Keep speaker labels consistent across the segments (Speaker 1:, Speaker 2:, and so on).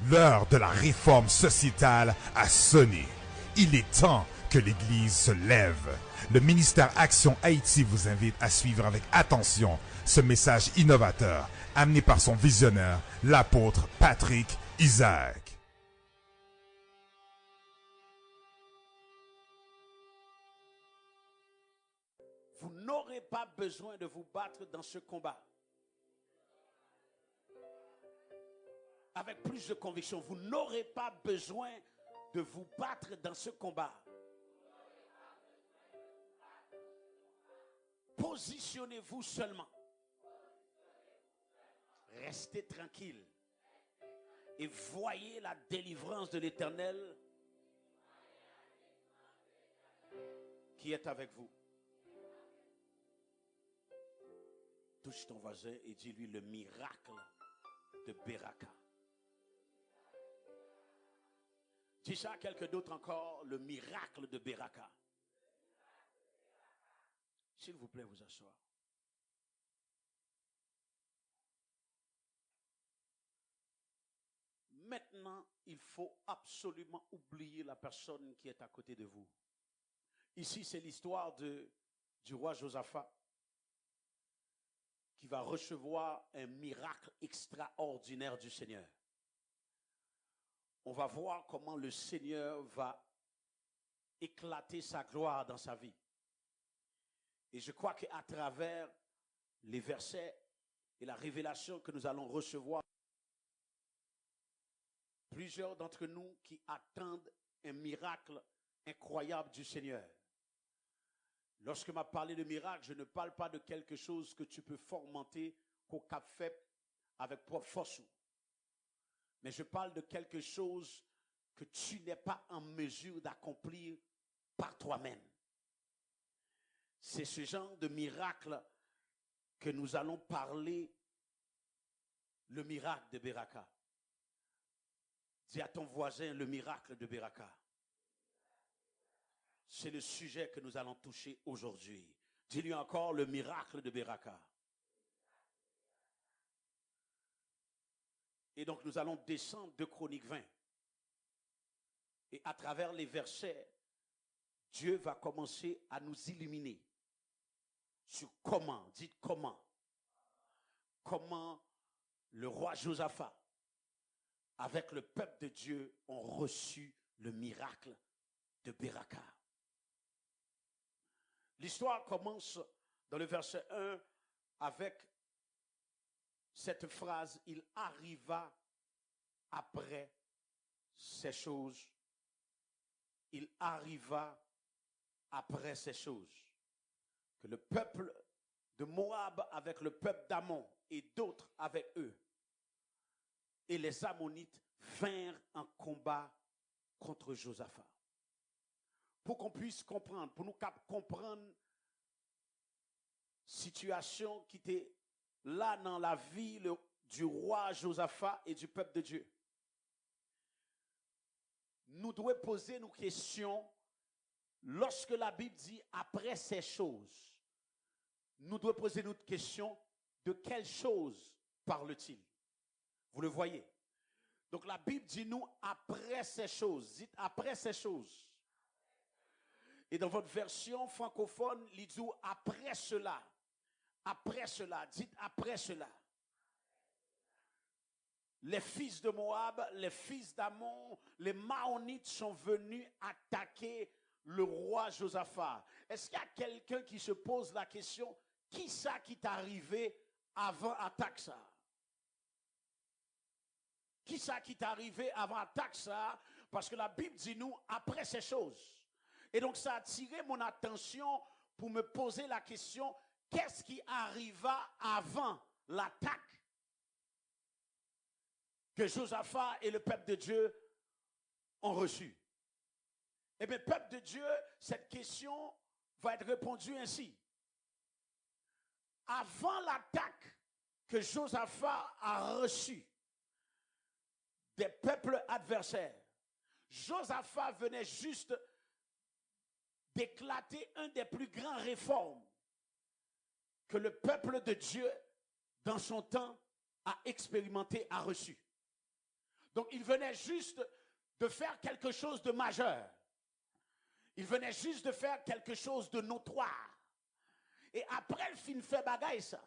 Speaker 1: L'heure de la réforme sociétale a sonné. Il est temps que l'Église se lève. Le ministère Action Haïti vous invite à suivre avec attention ce message innovateur amené par son visionnaire, l'apôtre Patrick Isaac.
Speaker 2: Vous n'aurez pas besoin de vous battre dans ce combat. Avec plus de conviction, vous n'aurez pas besoin de vous battre dans ce combat. Positionnez-vous seulement. Restez tranquille. Et voyez la délivrance de l'Éternel qui est avec vous. Touche ton voisin et dis-lui le miracle de Beraka. Dis ça à quelqu'un d'autre encore, le miracle de Beraka. S'il vous plaît, vous asseoir. Maintenant, il faut absolument oublier la personne qui est à côté de vous. Ici, c'est l'histoire du roi Josaphat qui va recevoir un miracle extraordinaire du Seigneur. On va voir comment le Seigneur va éclater sa gloire dans sa vie. Et je crois qu'à travers les versets et la révélation que nous allons recevoir, plusieurs d'entre nous qui attendent un miracle incroyable du Seigneur. Lorsque m'a parlé de miracle, je ne parle pas de quelque chose que tu peux fomenter qu'au cap fait avec propre force. Mais je parle de quelque chose que tu n'es pas en mesure d'accomplir par toi-même. C'est ce genre de miracle que nous allons parler, le miracle de Beraka. Dis à ton voisin le miracle de Beraka. C'est le sujet que nous allons toucher aujourd'hui. Dis-lui encore le miracle de Beraka. Et donc nous allons descendre de Chroniques 20. Et à travers les versets, Dieu va commencer à nous illuminer sur comment, dites comment le roi Josaphat, avec le peuple de Dieu, ont reçu le miracle de Beraka. L'histoire commence dans le verset 1 avec cette phrase, il arriva après ces choses. Il arriva après ces choses. Que le peuple de Moab avec le peuple d'Ammon et d'autres avec eux. Et les Ammonites vinrent en combat contre Josaphat. Pour qu'on puisse comprendre, pour nous comprendre situation qui était là dans la vie du roi Josaphat et du peuple de Dieu. Nous devons poser nos questions lorsque la Bible dit après ces choses. Nous devons poser notre question, de quelle chose parle-t-il? Vous le voyez. Donc la Bible dit nous après ces choses. Dites après ces choses. Et dans votre version francophone, il dit après cela. Après cela, dites après cela. Les fils de Moab, les fils d'Ammon, les Maonites sont venus attaquer le roi Josaphat. Est-ce qu'il y a quelqu'un qui se pose la question, qui ça qui t'est arrivé avant attaque ça? Qui ça qui t'est arrivé avant attaque ça? Parce que la Bible dit nous après ces choses. Et donc ça a attiré mon attention pour me poser la question, qu'est-ce qui arriva avant l'attaque que Josaphat et le peuple de Dieu ont reçu? Eh bien, peuple de Dieu, cette question va être répondue ainsi. Avant l'attaque que Josaphat a reçue des peuples adversaires, Josaphat venait juste d'éclater un des plus grands réformes que le peuple de Dieu, dans son temps, a expérimenté, a reçu. Donc il venait juste de faire quelque chose de majeur. Il venait juste de faire quelque chose de notoire. Et après, il finit fait bagaille ça.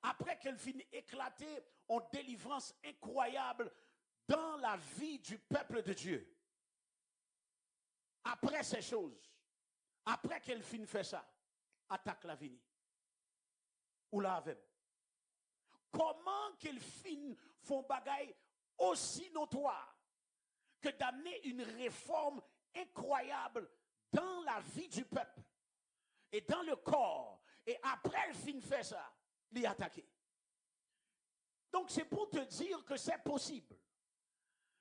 Speaker 2: Après qu'elle finit éclater en délivrance incroyable dans la vie du peuple de Dieu. Après ces choses, après qu'elle finit fait ça, attaque la vie. Ou la avec. Comment qu'elle finit font bagaille aussi notoire que d'amener une réforme incroyable dans la vie du peuple et dans le corps. Et après, elle finit fait ça, l'y attaquer. Donc, c'est pour te dire que c'est possible.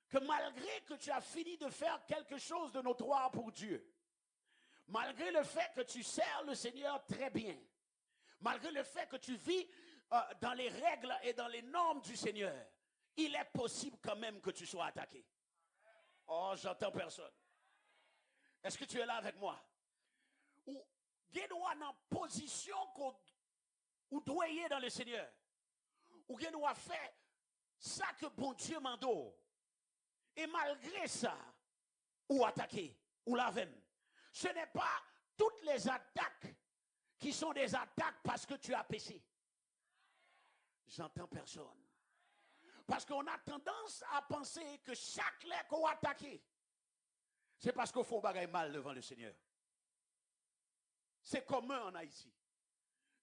Speaker 2: Que malgré que tu as fini de faire quelque chose de notoire pour Dieu, malgré le fait que tu sers le Seigneur très bien, malgré le fait que tu vis dans les règles et dans les normes du Seigneur, il est possible quand même que tu sois attaqué. Oh, j'entends personne. Est-ce que tu es là avec moi? Ou gagne-toi en position ou doyer dans le Seigneur. Ou gagne-toi faire ça que bon Dieu m'endort. Et malgré ça, ou attaquer, ou la veine. Ce n'est pas toutes les attaques qui sont des attaques parce que tu as péché. J'entends personne. Parce qu'on a tendance à penser que chaque lait qu'on a attaqué, c'est parce qu'on fait bagaille mal devant le Seigneur. C'est commun en Haïti.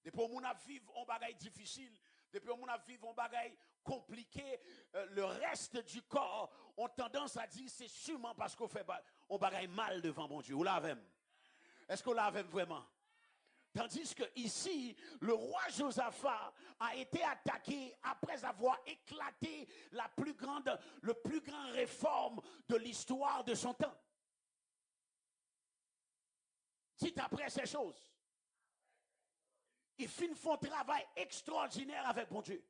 Speaker 2: Depuis qu'on a vivre un bagaille difficile, depuis qu'on a vivre un bagaille compliqué, le reste du corps ont tendance à dire c'est sûrement parce qu'on fait un bagaille mal devant mon Dieu. Ou l'avez-vous? Est-ce qu'on l'avait vraiment? Tandis que ici, le roi Josaphat a été attaqué après avoir éclaté le plus grand réforme de l'histoire de son temps. Dites après ces choses. Ils font un travail extraordinaire avec bon Dieu.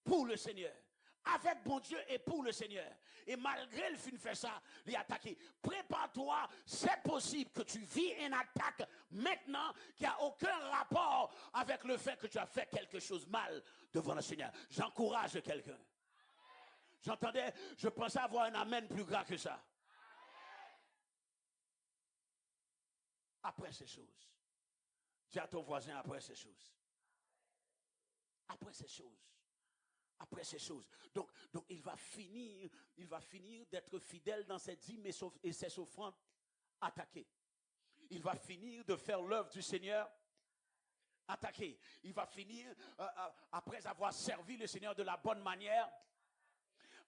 Speaker 2: Pour le Seigneur. Avec bon Dieu et pour le Seigneur. Et malgré le fin fait ça, les attaquer. Prépare-toi, c'est possible que tu vis une attaque maintenant qui n'a aucun rapport avec le fait que tu as fait quelque chose mal devant le Seigneur. J'encourage quelqu'un. J'entendais, je pensais avoir un amen plus grand que ça. Après ces choses. Dis à ton voisin après ces choses. Après ces choses. Après ces choses. Donc il va finir d'être fidèle dans ses dîmes et ses offrandes attaquées. Il va finir de faire l'œuvre du Seigneur attaqué. Il va finir, après avoir servi le Seigneur de la bonne manière,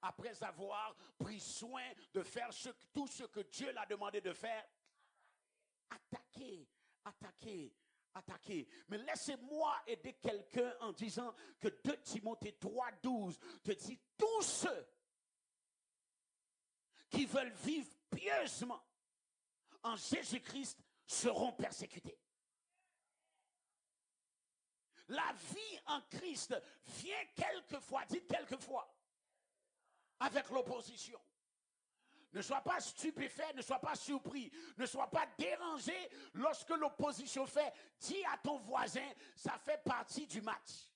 Speaker 2: après avoir pris soin de faire tout ce que Dieu l'a demandé de faire, attaquer. Mais laissez-moi aider quelqu'un en disant que 2 Timothée 3,12 te dit tous ceux qui veulent vivre pieusement en Jésus-Christ seront persécutés. La vie en Christ vient quelquefois, dites quelquefois, avec l'opposition. Ne sois pas stupéfait, ne sois pas surpris, ne sois pas dérangé lorsque l'opposition fait. Dis à ton voisin, ça fait partie du match.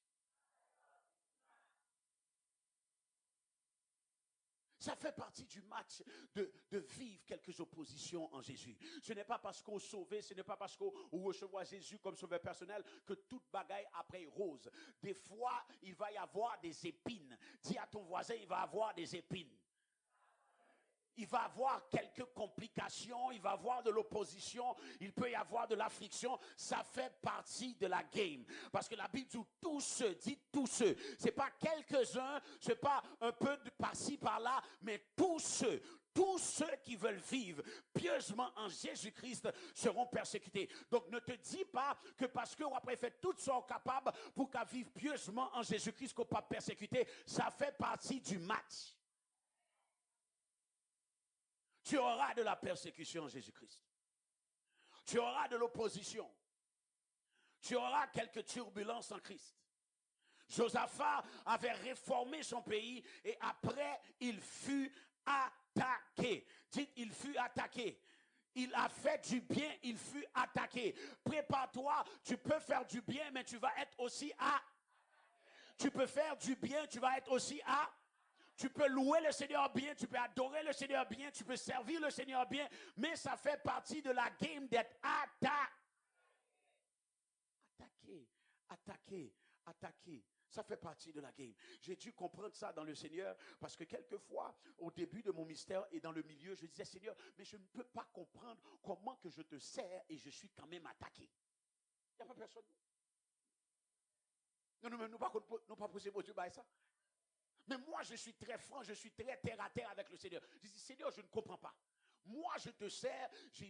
Speaker 2: Ça fait partie du match de vivre quelques oppositions en Jésus. Ce n'est pas parce qu'on est sauvé, ce n'est pas parce qu'on reçoit Jésus comme sauveur personnel que toute bagaille après est rose. Des fois, il va y avoir des épines. Dis à ton voisin, il va y avoir des épines. Il va y avoir quelques complications, il va y avoir de l'opposition, il peut y avoir de l'affliction. Ça fait partie de la game. Parce que la Bible dit tous ceux, dit tous ceux. C'est pas quelques-uns, c'est pas un peu de par-ci, par-là, mais tous ceux qui veulent vivre pieusement en Jésus-Christ seront persécutés. Donc ne te dis pas que parce qu'on après fait tout sont capables pour qu'à vivre pieusement en Jésus-Christ qu'on pas persécuté. Ça fait partie du match. Tu auras de la persécution en Jésus-Christ. Tu auras de l'opposition. Tu auras quelques turbulences en Christ. Josaphat avait réformé son pays et après il fut attaqué. Dites, il fut attaqué. Il a fait du bien, il fut attaqué. Prépare-toi, tu peux faire du bien, mais tu vas être aussi à. Tu peux faire du bien, tu vas être aussi à. Tu peux louer le Seigneur bien, tu peux adorer le Seigneur bien, tu peux servir le Seigneur bien, mais ça fait partie de la game d'être attaqué. Ça fait partie de la game. J'ai dû comprendre ça dans le Seigneur parce que quelquefois, au début de mon mystère et dans le milieu, je disais, Seigneur, mais je ne peux pas comprendre comment que je te sers et je suis quand même attaqué. Il n'y a pas personne. Non, nous pas posé pour Dieu, ça. Mais moi, je suis très franc, je suis très terre à terre avec le Seigneur. Je dis, Seigneur, je ne comprends pas. Moi, je te sers, je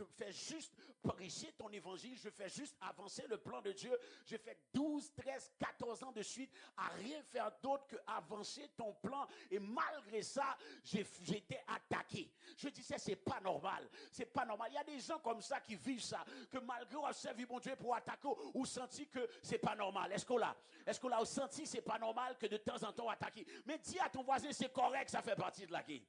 Speaker 2: fais juste prêcher ton évangile, je fais juste avancer le plan de Dieu. J'ai fait 12, 13, 14 ans de suite à rien faire d'autre que avancer ton plan. Et malgré ça, j'étais attaqué. Je disais, c'est pas normal. C'est pas normal. Il y a des gens comme ça qui vivent ça, que malgré avoir servi mon Dieu pour attaquer, ou senti que c'est pas normal. Est-ce qu'on l'a senti, c'est pas normal que de temps en temps attaquer. Mais dis à ton voisin, c'est correct, ça fait partie de la game.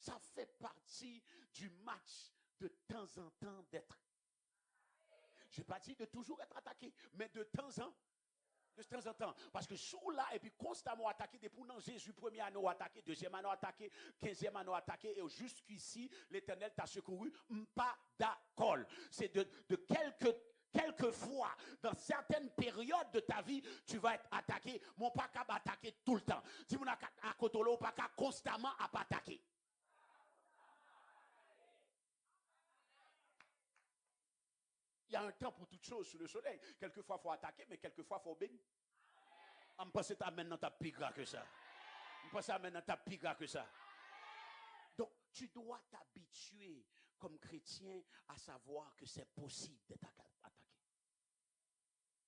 Speaker 2: Ça fait partie du match de temps en temps d'être. Je n'ai pas dit de toujours être attaqué, mais de temps en temps. Parce que sous là, et puis constamment attaqué, depuis non Jésus, premier anneau attaqué, deuxième anneau attaqué, 15e anneau attaqué, et jusqu'ici, l'Éternel t'a secouru, pas d'accord. C'est de quelques fois, dans certaines périodes de ta vie, tu vas être attaqué. Mon pas qu'à attaquer tout le temps. Si mon à Kotolo, pas qu'à constamment à attaquer. Il y a un temps pour toutes choses sur le soleil. Quelquefois, il faut attaquer, mais quelquefois, il faut bénir. Je pense que tu maintenant ta plus gras que ça. Je pense que maintenant ta plus gras que ça. Donc, tu dois t'habituer comme chrétien à savoir que c'est possible d'être attaqué.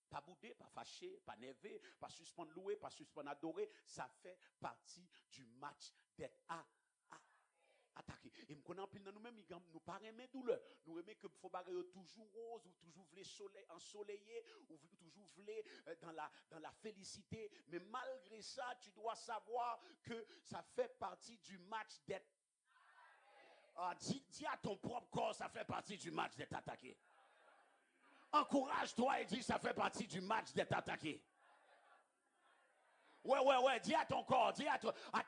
Speaker 2: Pas boudé, pas fâché, pas nervé, pas suspendre louer, pas suspendre adorer. Ça fait partie du match d'être attaquer. Et nous connaissons pile dans nous-mêmes, nous pas aimer douleur. Nous aimons que faut barrer toujours rose, ou toujours voulez soleil ensoleillé, ou toujours voulez dans la félicité. Mais malgré ça, tu dois savoir que ça fait partie du match d'être. Dis à ton propre corps, ça fait partie du match d'être attaqué. Encourage-toi et dis, ça fait partie du match d'être attaqué. Ouais. Dis à ton corps, dis à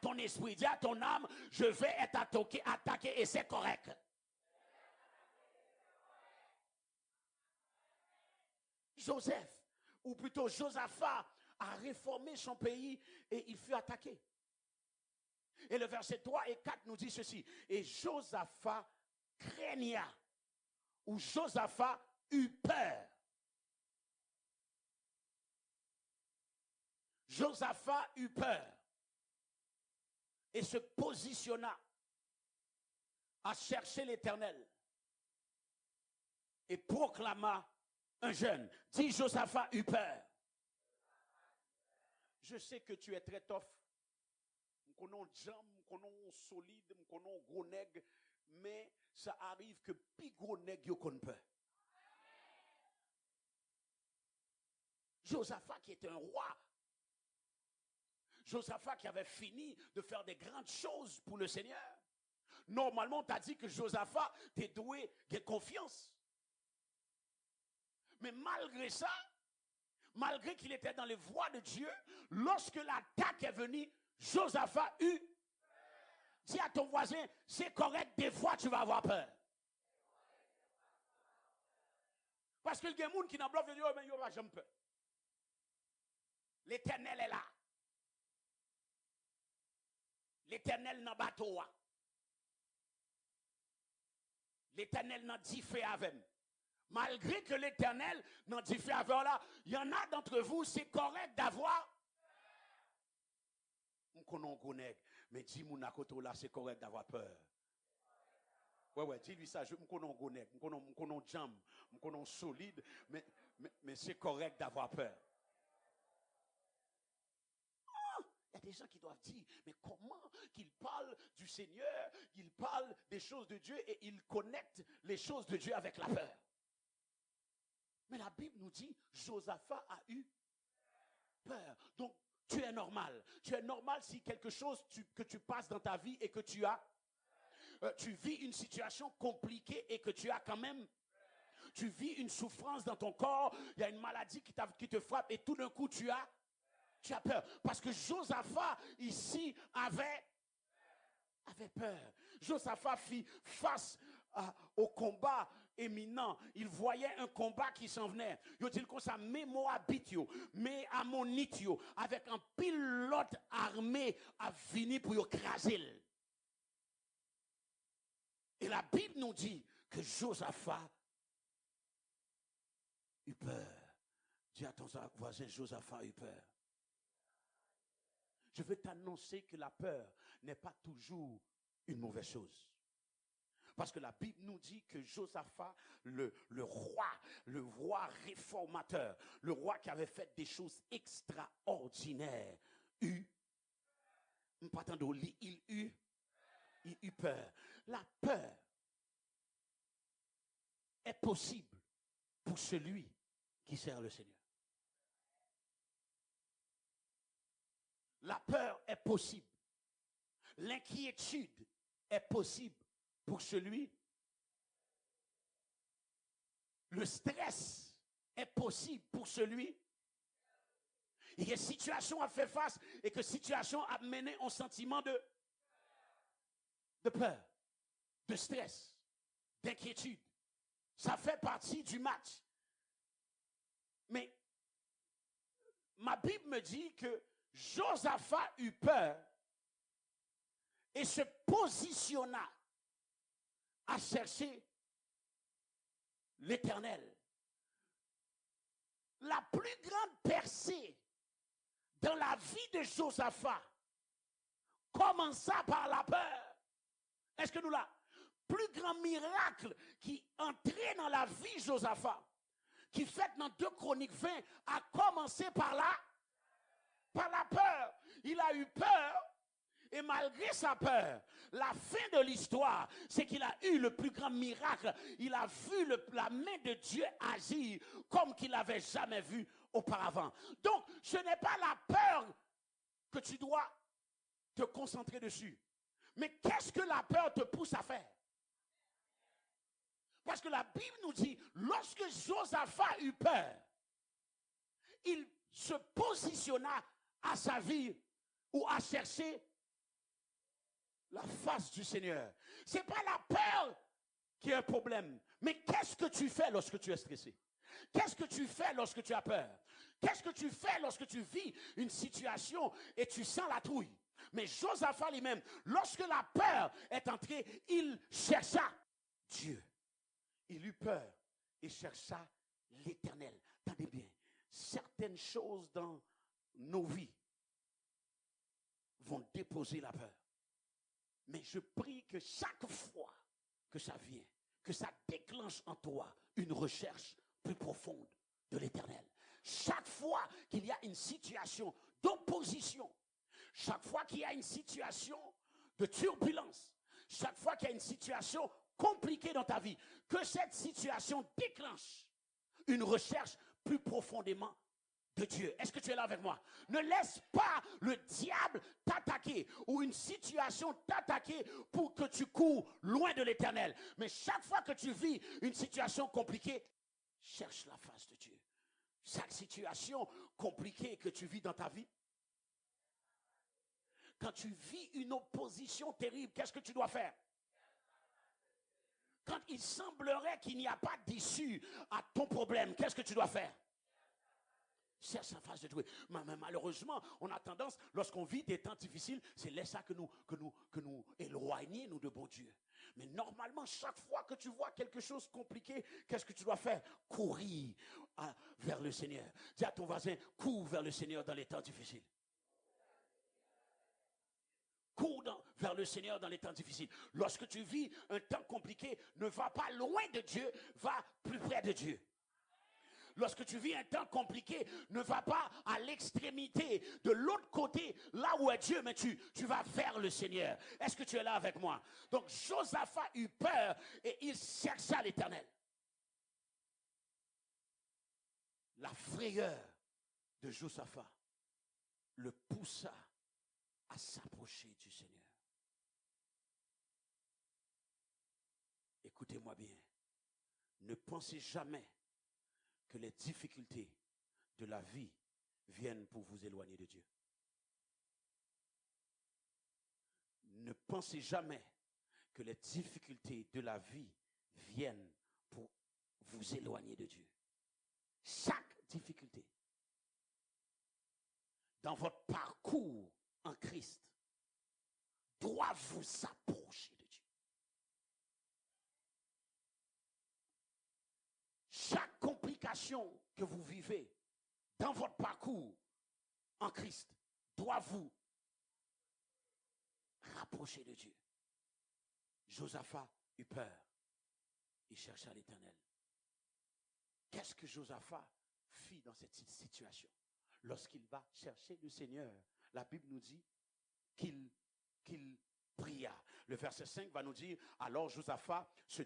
Speaker 2: ton esprit, dis à ton âme, je vais être attaqué et c'est correct. Joseph, ou plutôt Josaphat, a réformé son pays et il fut attaqué. Et le verset 3 et 4 nous dit ceci. Et Josaphat craigna, ou Josaphat eut peur. Josaphat eut peur et se positionna à chercher l'Éternel et proclama un jeûne. Dis Josaphat eut peur. Je sais que tu es très tough. Nous connaissons jam, nous connaissons solide, nous connaissons gros nègre, mais ça arrive que plus gros nègre yo connaît peur. Josaphat qui était un roi. Josaphat qui avait fini de faire des grandes choses pour le Seigneur. Normalement, on t'a dit que Josaphat t'est doué de confiance. Mais malgré ça, malgré qu'il était dans les voies de Dieu, lorsque l'attaque est venue, Josaphat eut. Dis à ton voisin, c'est correct, des fois tu vas avoir peur. Parce que il y a des gens qui n'ont pas dit, oh, mais il n'y a jamais peur. L'Éternel est là. L'Éternel n'a pas bateau. L'Éternel n'a dit fait avec. Malgré que l'Éternel n'a dit fait avec là, il y en a d'entre vous, c'est correct d'avoir. On connaît un mais dis mon akoto là, c'est correct d'avoir peur. Ouais, dis-lui ça, je me connais un goneg, me connais jam, me connais solide, mais c'est correct d'avoir peur. Il y a des gens qui doivent dire, mais comment qu'ils parlent du Seigneur, ils parlent des choses de Dieu et ils connectent les choses de Dieu avec la peur. Mais la Bible nous dit, Josaphat a eu peur. Donc, tu es normal. Tu es normal si quelque chose que tu passes dans ta vie et que tu vis une situation compliquée et que tu as quand même. tu vis une souffrance dans ton corps, il y a une maladie qui te frappe et tout d'un coup tu as peur. Parce que Josaphat ici avait peur. Josaphat fit face au combat éminent. Il voyait un combat qui s'en venait. Il dit comme ça, mais Moabite, mais Ammonite, avec un pilote armé à venir pour écraser. Et la Bible nous dit que Josaphat eut peur. Dis à ton voisin, Josaphat eut peur. Je veux t'annoncer que la peur n'est pas toujours une mauvaise chose. Parce que la Bible nous dit que Josaphat, le roi réformateur, le roi qui avait fait des choses extraordinaires, il eut peur. La peur est possible pour celui qui sert le Seigneur. La peur est possible. L'inquiétude est possible pour celui. Le stress est possible pour celui. Il y a une situation à faire face et que situation a mené un sentiment de peur, de stress, d'inquiétude. Ça fait partie du match. Mais ma Bible me dit que Josaphat eut peur et se positionna à chercher l'Éternel. La plus grande percée dans la vie de Josaphat commença par la peur. Est-ce que nous l'avons? Plus grand miracle qui entrait dans la vie de Josaphat, qui fait dans 2 Chroniques 20, a commencé par la peur. Il a eu peur. Et malgré sa peur, la fin de l'histoire, c'est qu'il a eu le plus grand miracle. Il a vu la main de Dieu agir comme qu'il n'avait jamais vu auparavant. Donc, ce n'est pas la peur que tu dois te concentrer dessus. Mais qu'est-ce que la peur te pousse à faire? Parce que la Bible nous dit, lorsque Josaphat eut peur, il se positionna à sa vie ou à chercher la face du Seigneur. Ce n'est pas la peur qui est un problème. Mais qu'est-ce que tu fais lorsque tu es stressé? Qu'est-ce que tu fais lorsque tu as peur? Qu'est-ce que tu fais lorsque tu vis une situation et tu sens la trouille? Mais Josaphat lui-même, lorsque la peur est entrée, il chercha Dieu. Il eut peur et chercha l'Éternel. Attendez bien, certaines choses dans nos vies vont déposer la peur. Mais je prie que chaque fois que ça vient, que ça déclenche en toi une recherche plus profonde de l'Éternel. Chaque fois qu'il y a une situation d'opposition, chaque fois qu'il y a une situation de turbulence, chaque fois qu'il y a une situation compliquée dans ta vie, que cette situation déclenche une recherche plus profondément de Dieu. Est-ce que tu es là avec moi? Ne laisse pas le diable t'attaquer ou une situation t'attaquer pour que tu cours loin de l'Éternel. Mais chaque fois que tu vis une situation compliquée, cherche la face de Dieu. Chaque situation compliquée que tu vis dans ta vie, quand tu vis une opposition terrible, qu'est-ce que tu dois faire? Quand il semblerait qu'il n'y a pas d'issue à ton problème, qu'est-ce que tu dois faire? Cherche sa face de Dieu. Mais malheureusement, on a tendance, lorsqu'on vit des temps difficiles, c'est là ça que nous éloignons nous de bon Dieu. Mais normalement, chaque fois que tu vois quelque chose compliqué, qu'est-ce que tu dois faire? Courir vers le Seigneur. Dis à ton voisin, cours vers le Seigneur dans les temps difficiles. Cours vers le Seigneur dans les temps difficiles. Lorsque tu vis un temps compliqué, ne va pas loin de Dieu, va plus près de Dieu. Lorsque tu vis un temps compliqué, ne va pas à l'extrémité, de l'autre côté, là où est Dieu, mais tu vas vers le Seigneur. Est-ce que tu es là avec moi? Donc Josaphat eut peur et il chercha l'Éternel. La frayeur de Josaphat le poussa à s'approcher du Seigneur. Écoutez-moi bien. Ne pensez jamais que les difficultés de la vie viennent pour vous éloigner de Dieu. Ne pensez jamais que les difficultés de la vie viennent pour vous éloigner de Dieu. Chaque difficulté dans votre parcours en Christ doit vous approcher de Dieu. Chaque complication que vous vivez dans votre parcours en Christ doit vous rapprocher de Dieu. Josaphat eut peur. Il chercha l'Éternel. Qu'est-ce que Josaphat fit dans cette situation? Lorsqu'il va chercher le Seigneur, la Bible nous dit qu'il pria. Le verset 5 va nous dire, alors Josaphat se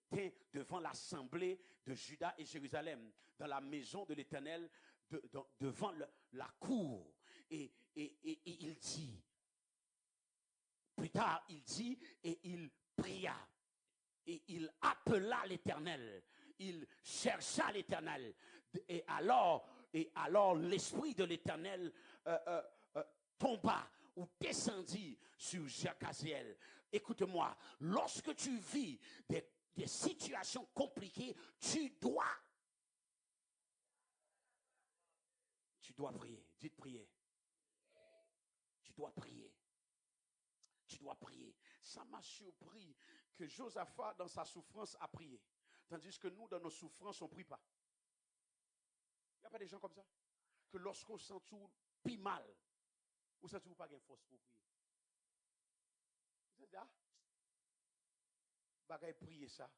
Speaker 2: tint devant l'assemblée de Juda et Jérusalem, dans la maison de l'Éternel, devant la cour. Et il dit, plus tard, il dit, et il pria. Et il appela l'Éternel. Il chercha l'Éternel. Et alors l'Esprit de l'Éternel tomba ou descendit sur Jacaziel. Écoute-moi, lorsque tu vis des situations compliquées, tu dois prier. Dites prier. Tu dois prier. Tu dois prier. Ça m'a surpris que Josaphat, dans sa souffrance, a prié. Tandis que nous, dans nos souffrances, on ne prie pas. Il n'y a pas des gens comme ça? Que lorsqu'on sent tout pis mal, ou sent tout pas de force pour prier. Vous êtes là? Bagay prier ça,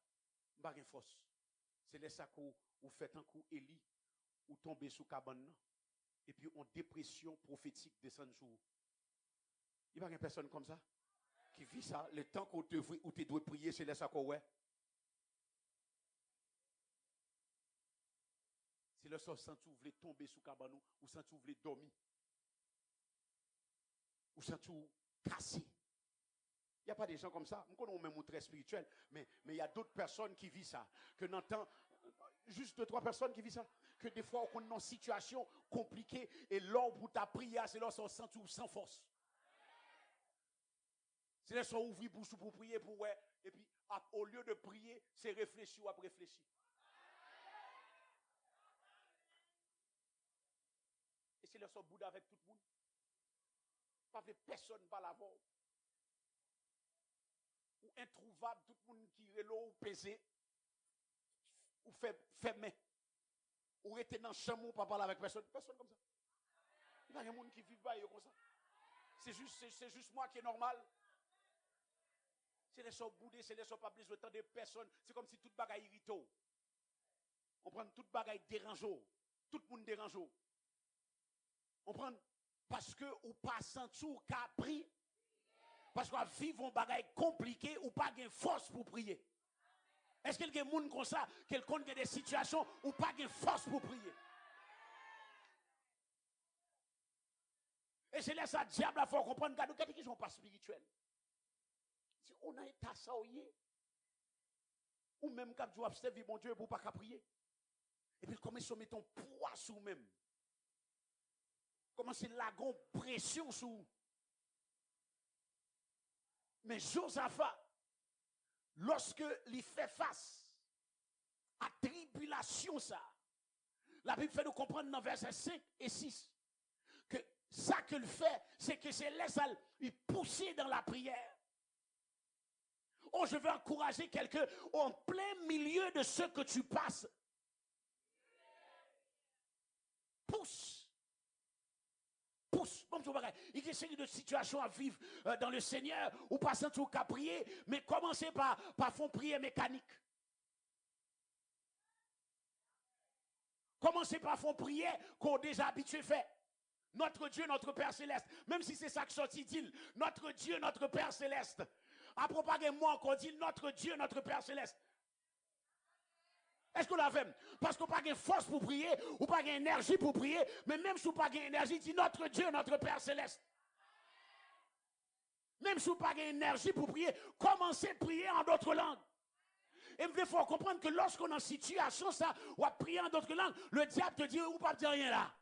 Speaker 2: pas de force. C'est là ça qu'on fait un coup Élie, ou tomber sous cabane, et puis en dépression prophétique descend sur vous. Il n'y a pas de personne comme ça qui vit ça. Le temps où tu dois prier, c'est là ça qu'on ouais. C'est là ça où vous voulez tomber sous cabane, ou sans vous voulez dormir. Ou sans tout casser. Il n'y a pas des gens comme ça. Nous connaissons même très spirituel, mais il y a d'autres personnes qui vivent ça. Que n'entend juste 2-3 personnes qui vivent ça. Que des fois, on est dans une situation compliquée et l'ordre pour ta prière, c'est là qu'on sent tout sans force. C'est là qu'on ouvre bouche pour prier, pour ouais. Et puis, au lieu de prier, c'est réfléchir ou après réfléchir. Et c'est là qu'on boude avec tout le monde. Pas de personne par l'avant. Ou introuvable, tout le monde qui est là ou pesé. Ou fait main. Ou était dans le chambre, pas parler avec personne. Personne comme ça. Il y a des gens qui vivent pas comme ça. C'est juste moi qui est normal. C'est les gens boudés, c'est les gens pas besoin de temps de personnes. C'est comme si toute bagaille irrito. On prend toute bagaille dérangeau. Tout le monde dérangeau. On prend parce que ou pas senti ou qu'à prier. Parce qu'on vit un bagaille compliqué ou pas de force pour prier. Est-ce qu'il y a des gens comme ça, quelqu'un qui a des situations où pas de force pour prier? Et c'est là ça, diable, il faut comprendre, regardez qui ne sont pas spirituels. Si on a état ça, ou même quand tu observes mon Dieu pour pas qu'à prier. Et puis comment se met ton poids sur vous-même? Comment c'est la grande pression sur vous? Mais Josaphat, lorsque il fait face à tribulation, ça, la Bible fait nous comprendre dans versets 5 et 6 que ça qu'il fait, c'est que c'est laisse il pousser dans la prière. Oh, je veux encourager quelqu'un en plein milieu de ce que tu passes. Pousse. Bon, il y a une série de situations à vivre dans le Seigneur ou pas sans tout qu'à prier, mais commencez par faire prière mécanique. Commencez par faire prière qu'on déjà habitué fait. Notre Dieu, notre Père Céleste, même si c'est ça que sorti dit, notre Dieu, notre Père Céleste. À propager moi encore dit notre Dieu, notre Père Céleste. Est-ce qu'on l'a fait? Parce qu'on n'a pas de force pour prier, ou pas d'énergie pour prier, mais même si on n'a pas d'énergie, dit notre Dieu, notre Père Céleste. Même si on n'a pas d'énergie pour prier, commencez à prier en d'autres langues. Et il faut comprendre que lorsqu'on est en situation, ça, ou à prier en d'autres langues, le diable te dit, ou pas dire rien là.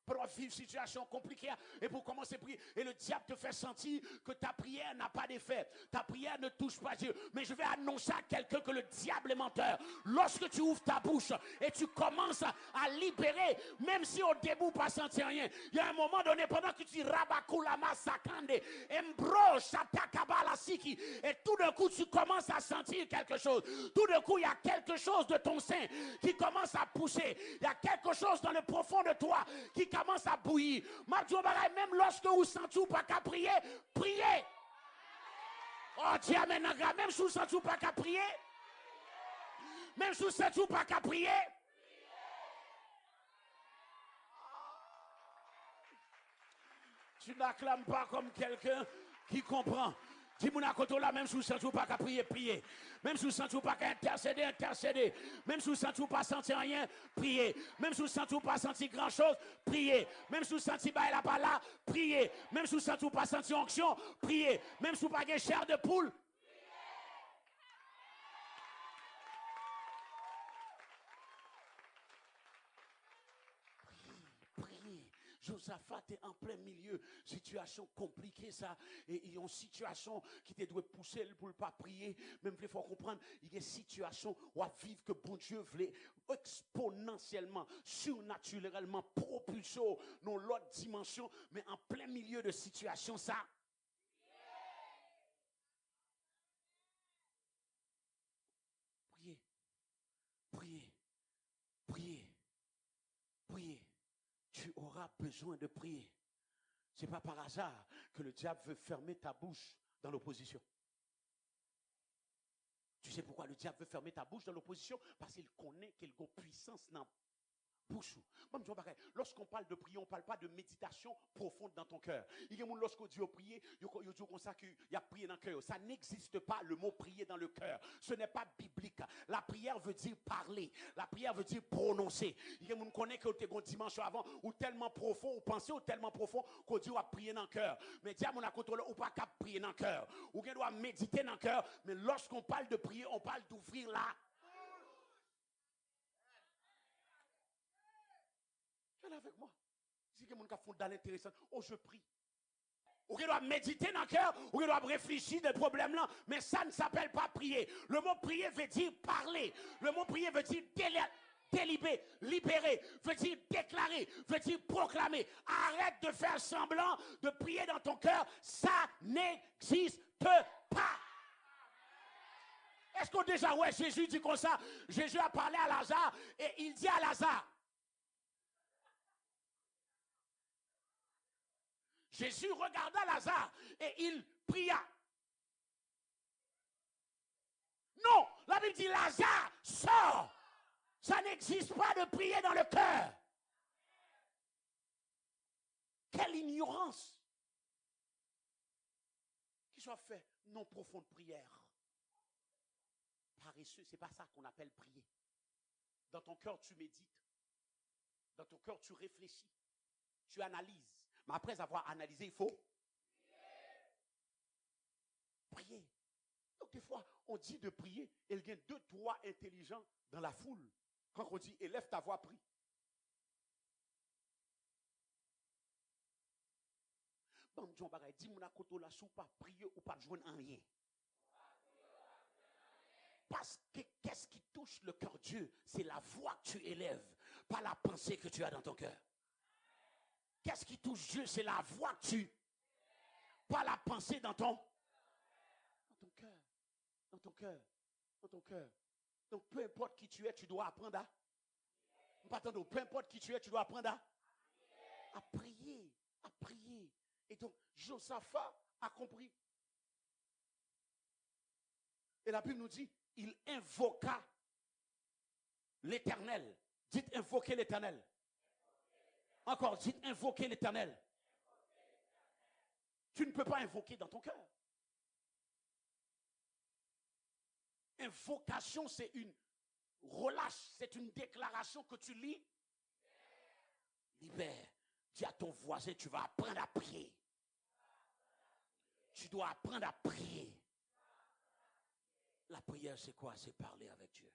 Speaker 2: Pour vivre une situation compliquée et pour commencer à prier. Et le diable te fait sentir que ta prière n'a pas d'effet. Ta prière ne touche pas Dieu. Mais je vais annoncer à quelqu'un que le diable est menteur. Lorsque tu ouvres ta bouche et tu commences à libérer, même si au début pas sentir rien, il y a un moment donné, pendant que tu rabakulama sakande, embro shatakabala siki, et tout d'un coup tu commences à sentir quelque chose. Tout d'un coup il y a quelque chose de ton sein qui commence à pousser. Il y a quelque chose dans le profond de toi qui commence à bouillir. Même lorsque vous sentez pas qu'à prier, priez. Oh Dieu, même si vous sentez pas qu'à prier, même si vous sentez pas qu'à prier, tu n'acclames pas comme quelqu'un qui comprend. Dis-moi à côté là, même si vous ne sentez pas qu'à prier, priez. Même si vous ne sentez pas qu'à intercéder, intercédez. Même si vous ne sentez pas sentir rien, priez. Même si vous ne sentez pas sentir grand-chose, priez. Même si vous ne sentez pas là, priez. Même si vous ne sentez pas sentir onction, priez. Même si vous n'avez pas chair de poule, priez. Josaphat est en plein milieu, situation compliquée ça, et il y a une situation qui te doit pousser pour ne pas prier, même il faut comprendre, il y a une situation où à vivre que bon Dieu voulait exponentiellement, surnaturellement, propulser dans l'autre dimension, mais en plein milieu de situation ça. Priez, priez, priez, priez. Tu auras besoin de prier. Ce n'est pas par hasard que le diable veut fermer ta bouche dans l'opposition. Tu sais pourquoi le diable veut fermer ta bouche dans l'opposition? Parce qu'il connaît qu'il y a puissance dans bouche. Lorsqu'on parle de prière, on ne parle pas de méditation profonde dans ton cœur. Il y a des gens, lorsqu'on dit prier, ils disent comme ça qu'il y a prié dans le cœur. Ça n'existe pas le mot prier dans le cœur. Ce n'est pas biblique. La prière veut dire parler. La prière veut dire prononcer. Il y a des gens qui connaissent que tu as une dimension avant, ou tellement profond, ou pensé, ou tellement profond, qu'on dit qu'on va prier dans le cœur. Mais diable, on a contrôlé, ou pas qu'à prier dans le cœur. Ou qu'on doit méditer dans le cœur. Mais lorsqu'on parle de prier, on parle d'ouvrir la. Là avec moi. Si quelqu'un qui a fondé l'intéressant, oh je prie. Ou qu'il doit méditer dans le cœur, ou qu'il doit réfléchir des problèmes là, mais ça ne s'appelle pas prier. Le mot prier veut dire parler. Le mot prier veut dire libérer, veut dire déclarer, veut dire proclamer. Arrête de faire semblant de prier dans ton cœur, ça n'existe pas. Est-ce qu'on déjà, ouais, Jésus dit comme ça, Jésus a parlé à Lazare et il dit à Lazare, Jésus regarda Lazare et il pria. Non, la Bible dit Lazare, sors. Ça n'existe pas de prier dans le cœur. Quelle ignorance. Qui soit fait non profonde prière. Paresseux, c'est pas ça qu'on appelle prier. Dans ton cœur, tu médites. Dans ton cœur, tu réfléchis. Tu analyses. Mais après avoir analysé, il faut prier. Donc des fois, on dit de prier, et il y a 2, 3 intelligents dans la foule. Quand on dit, élève ta voix, prie. Bon, John Bagay, dis-moi koto la sou pas prier ou pas joindre en rien. Parce que qu'est-ce qui touche le cœur de Dieu? C'est la voix que tu élèves, pas la pensée que tu as dans ton cœur. Qu'est-ce qui touche Dieu? C'est la voix que tu, pas la pensée dans ton cœur. Dans ton cœur. Dans ton cœur. Donc peu importe qui tu es, tu dois apprendre à. Peu importe qui tu es, tu dois apprendre à prier. À prier. Et donc Josaphat a compris. Et la Bible nous dit, il invoqua l'Éternel. Dites invoquer l'Éternel. Encore, dites invoquer l'Éternel. Tu ne peux pas invoquer dans ton cœur. Invocation, c'est une relâche, c'est une déclaration que tu lis. Libère. Dis à ton voisin, tu vas apprendre à prier. Tu dois apprendre à prier. La prière, c'est quoi? C'est parler avec Dieu.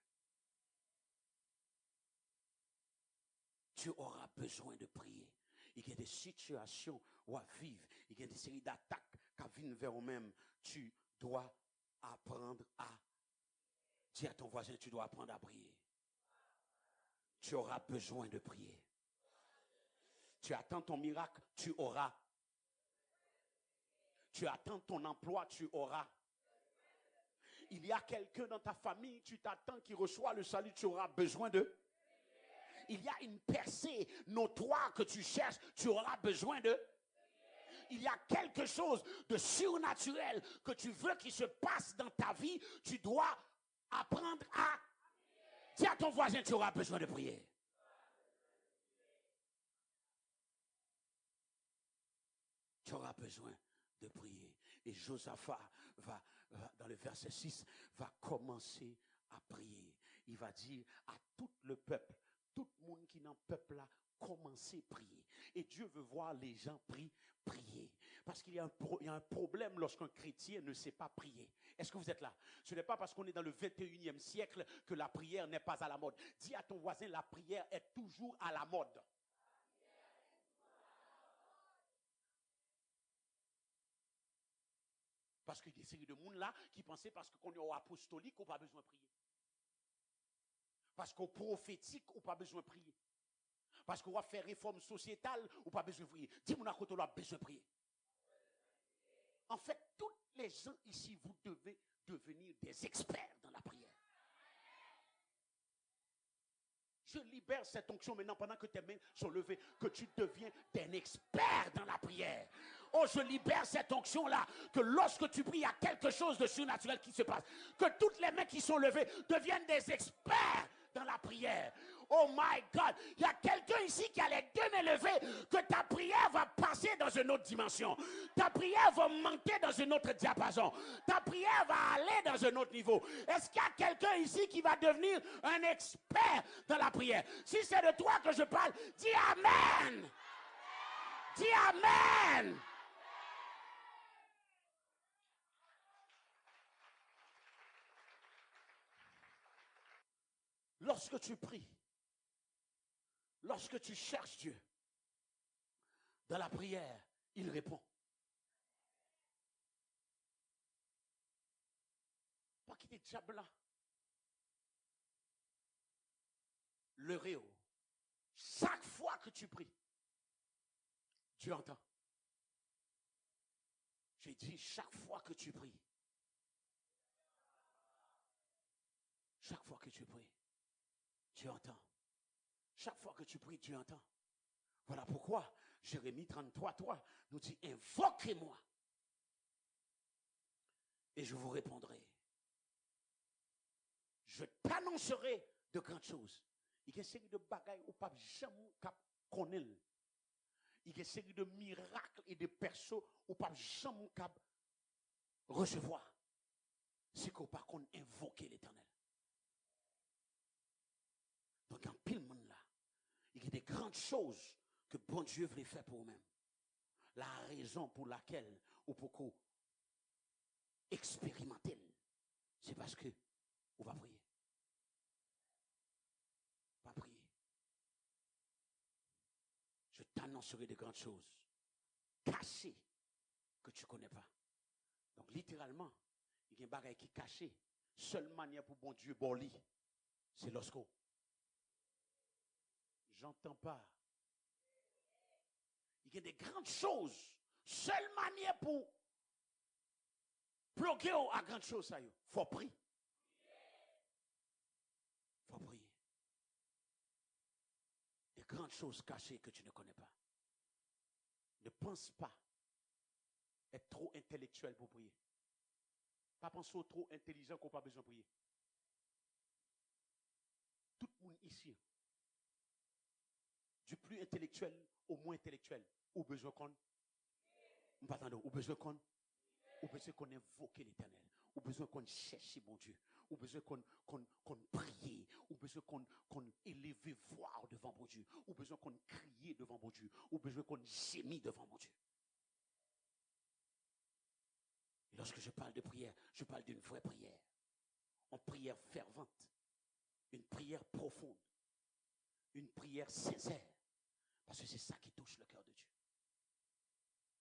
Speaker 2: Tu auras besoin de prier. Il y a des situations où à vivre, il y a des séries d'attaques qui viennent vers eux-mêmes. Tu dois apprendre à dire à ton voisin, tu dois apprendre à prier. Tu auras besoin de prier. Tu attends ton miracle, tu auras. Tu attends ton emploi, tu auras. Il y a quelqu'un dans ta famille, tu t'attends qu'il reçoit le salut, tu auras besoin de. Il y a une percée notoire que tu cherches, tu auras besoin de. Il y a quelque chose de surnaturel que tu veux qu'il se passe dans ta vie, tu dois apprendre à. Dis à ton voisin, tu auras besoin de prier. Tu auras besoin de prier. Et Josaphat va, dans le verset 6, va commencer à prier. Il va dire à tout le peuple, tout le monde qui est dans le peuple là, commencez à prier. Et Dieu veut voir les gens prier. Parce qu'il y a un problème lorsqu'un chrétien ne sait pas prier. Est-ce que vous êtes là? Ce n'est pas parce qu'on est dans le 21e siècle que la prière n'est pas à la mode. Dis à ton voisin, la prière est toujours à la mode. Parce qu'il y a des séries de monde là qui pensaient parce qu'on est au apostolique, on n'a pas besoin de prier. Parce qu'au prophétique, on n'a pas besoin de prier. Parce qu'on va faire réforme sociétale, on n'a pas besoin de prier. Dis-moi à côté, on a besoin de prier. En fait, tous les gens ici, vous devez devenir des experts dans la prière. Je libère cette onction maintenant pendant que tes mains sont levées, que tu deviens un expert dans la prière. Oh, je libère cette onction-là, que lorsque tu pries, il y a quelque chose de surnaturel qui se passe. Que toutes les mains qui sont levées deviennent des experts dans la prière. Oh my God, il y a quelqu'un ici qui a les deux mains levées, que ta prière va passer dans une autre dimension. Ta prière va monter dans un autre diapason. Ta prière va aller dans un autre niveau. Est-ce qu'il y a quelqu'un ici qui va devenir un expert dans la prière? Si c'est de toi que je parle, dis Amen. Dis Amen. Lorsque tu pries, lorsque tu cherches Dieu, dans la prière, il répond. Pas qu'il est diable là. Le réo. Chaque fois que tu pries, Dieu entend. J'ai dit chaque fois que tu pries. Chaque fois que tu pries, Dieu entend. Chaque fois que tu pries, Dieu entend. Voilà pourquoi Jérémie 33, 3 nous dit, invoquez-moi et je vous répondrai. Je t'annoncerai de grandes choses. Il y a une série de bagailles où pas jamais connaître. Il y a une série de miracles et de persos où pas jamais recevoir. C'est qu'on par contre invoquer l'Éternel. Donc en pile monde là, il y a des grandes choses que bon Dieu voulait faire pour vous-même. La raison pour laquelle ou pourquoi expérimenter, c'est parce que on va prier. On va prier. Je t'annoncerai de grandes choses cachées que tu ne connais pas. Donc littéralement, il y a un bagage qui est caché. Seule manière pour bon Dieu boli, c'est lorsqu'on. J'entends pas. Il y a des grandes choses. Seule manière pour bloquer à grandes choses, ça y est. Faut prier. Faut prier. Des grandes choses cachées que tu ne connais pas. Ne pense pas être trop intellectuel pour prier. Pas penser au trop intelligent qu'on n'a pas besoin de prier. Tout le monde ici, du plus intellectuel au moins intellectuel, ou besoin qu'on, ou besoin qu'on invoque l'Éternel, ou besoin qu'on cherche mon Dieu, ou besoin qu'on prie, ou besoin qu'on élève voix devant mon Dieu, ou besoin qu'on crie devant mon Dieu, ou besoin qu'on gémit devant mon Dieu. Et lorsque je parle de prière, je parle d'une vraie prière. en prière fervente, une prière profonde, une prière sincère. Parce que c'est ça qui touche le cœur de Dieu.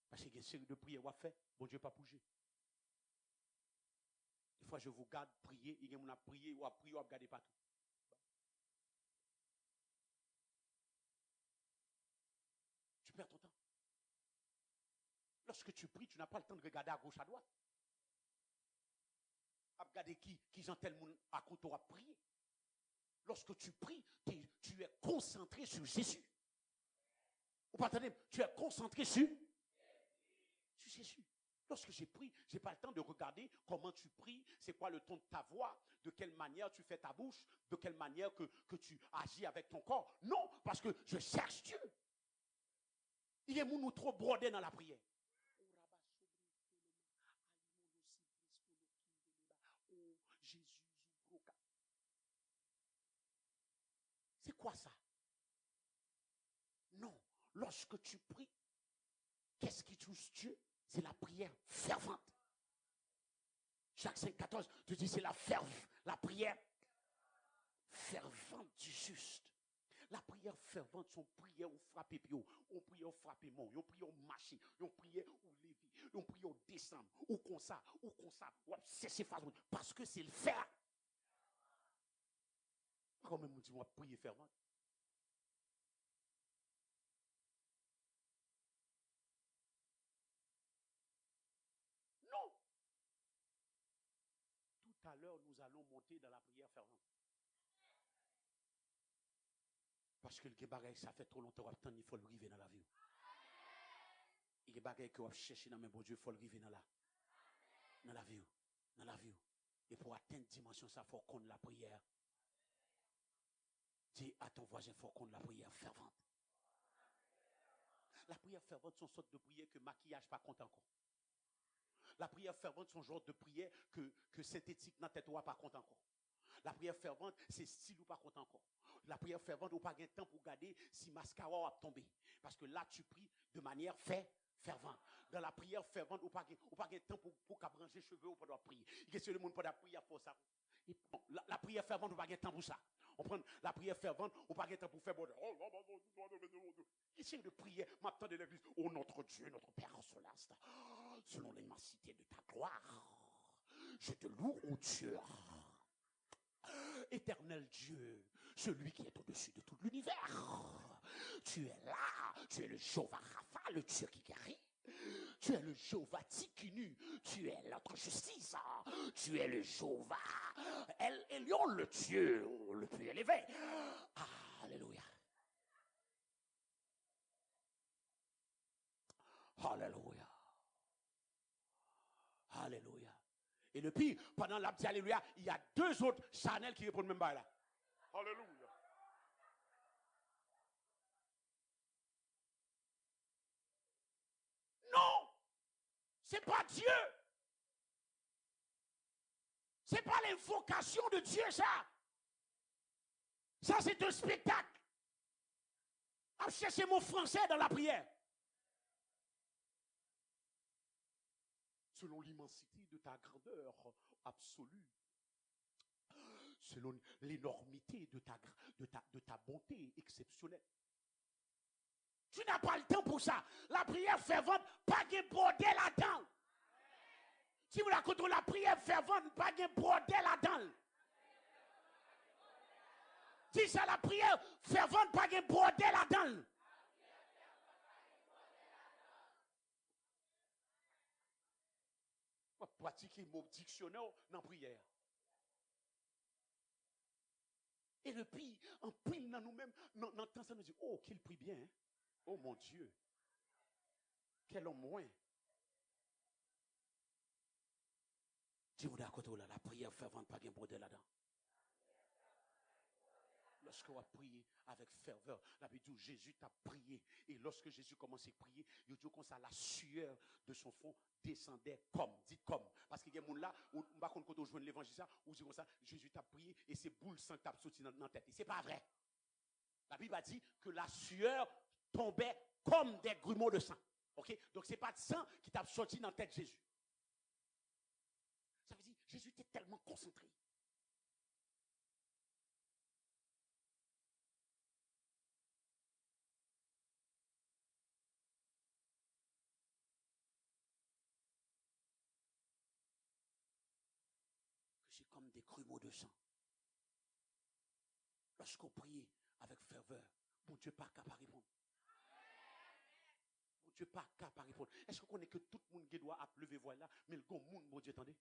Speaker 2: Parce qu'il y a une série de prières qu'on fait, bon Dieu pas bouger. Des fois, je vous garde prier, il y a des gens qui prié, ou a prié, ou a regardé partout. Tu perds ton temps. Lorsque tu pries, tu n'as pas le temps de regarder à gauche, à droite. À regarder qui j'en tel monde à côté à prier. Lorsque tu pries, tu es concentré sur Jésus. Vous partenez, tu es concentré sur Jésus. Lorsque j'ai pris, je n'ai pas le temps de regarder comment tu pries, c'est quoi le ton de ta voix, de quelle manière tu fais ta bouche, de quelle manière que tu agis avec ton corps. Non, parce que je cherche Dieu. Il est nous trop brodés dans la prière. Oh, Jésus, c'est quoi ça? Non, lorsque tu pries, qu'est-ce qui touche Dieu? C'est la prière fervente. Jacques 5,14 te dit c'est la prière fervente du juste. La prière fervente, son prière ou frapper pio, on prie au frapper mon, on prie au marcher, on prie au lever, on prie au descendre, ou comme ça, c'est façon, parce que c'est le faire. Quand même, on dit, moi, prier fervente. Non. Tout à l'heure, nous allons monter dans la prière fervente. Parce que le bagaille, ça fait trop longtemps qu'on il faut le river dans la vie. Il y a des bagailles que vous cherchez dans mes bon Dieu, il faut le river dans la vie. Dans la vie. Et pour atteindre dimension, ça faut qu'on la prière. Dis à ton voisin, il faut qu'on la prière fervente. La prière fervente, c'est une sorte de prière que maquillage pas compte encore. La prière fervente, c'est un genre de prière que synthétique dans tête pas compte encore. La prière fervente, c'est style ou pas compte encore. La prière fervente, ou pas de temps pour garder si mascara a tombé. Parce que là, tu pries de manière fervente. Dans la prière fervente, ou pas de temps pour brancher cheveux ou pas prier. Il y a le monde pour prier à force. La prière fervente, ou pas de temps pour ça. On prend la prière fervente, ou pas de temps pour faire bon. Essaye de prier, m'attends de l'église. Oh notre Dieu, notre Père céleste, selon l'immensité de ta gloire, je te loue, oh Dieu. Éternel Dieu, celui qui est au-dessus de tout l'univers. Tu es là, tu es le Jéhovah Rapha, le Dieu qui guérit. Tu es le Jéhovah Tikinu, tu es notre justice. Tu es le Jéhovah El Elyon, le Dieu le plus élevé. Alléluia. Alléluia. Alléluia. Et le pire, pendant la petite alléluia, il y a deux autres Chanel qui répondent même pas là. Alléluia. Non, c'est pas Dieu. C'est pas l'invocation de Dieu, ça. Ça, c'est un spectacle. À chercher mon français dans la prière. Selon l'immensité de ta grandeur absolue, selon l'énormité de ta bonté exceptionnelle. Tu n'as pas le temps pour ça. La prière fervente, pas de bordel là-dedans. Si vous la comptez, la prière fervente, pas de bordel là-dedans. Si c'est la prière fervente, pas de bordel là-dedans. On va pratiquer mon dictionnaire dans la prière. Et le pire, en pile dans nous-mêmes, dans le temps, ça nous dit, oh, qu'il prie bien. Hein? Oh mon Dieu. Quel homme moins. Dis-vous d'accord, la prière fervente, pas de bordel là-dedans. Lorsqu'on a prié avec ferveur, la Bible dit Jésus t'a prié. Et lorsque Jésus commençait à prier, il dit comme ça, la sueur de son front descendait comme. Dites comme. Parce qu'il y a des gens là, où on va quand on joue l'évangile, où dit comme ça, Jésus t'a prié et c'est boule sang t'a sorti dans la tête. Et c'est pas vrai. La Bible a dit que la sueur tombait comme des grumeaux de sang. Ok? Donc c'est pas de sang qui t'a sorti dans la tête de Jésus. Ça veut dire, Jésus était tellement concentré. comme des grumeaux de sang. Lorsqu'on prie avec ferveur, bon Dieu pas capable de répondre. Bon Dieu pas capable de répondre. Est-ce qu'on connaît que tout le monde qui doit lever voix là, mais le grand monde, bon Dieu, attendez.